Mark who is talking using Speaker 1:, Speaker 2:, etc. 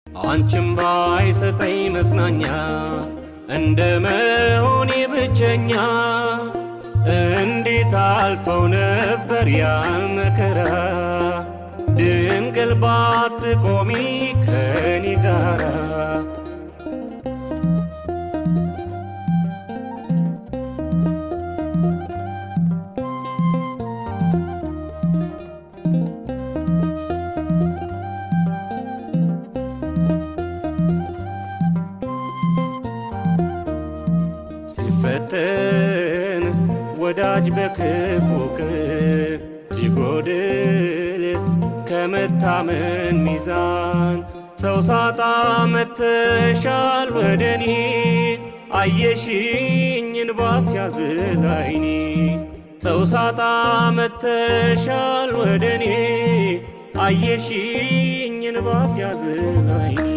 Speaker 1: አንቺም ባይሰጠኝ መጽናኛ እንደ መሆኔ ብቸኛ እንዴት አልፈው ነበር ያን መከራ ድንግል ባትቆሚ ከኔ ጋራ ሲፈተን ወዳጅ በክፉ ቀን ሲጎድል ከመታመን ሚዛን ሰው ሳጣ መተሻል ወደኔ አየሽኝ እንባ ሲያዝል ዓይኔ ሰው ሳጣ መተሻል ወደኔ አየሽኝ እንባ ሲያዝል ዓይኔ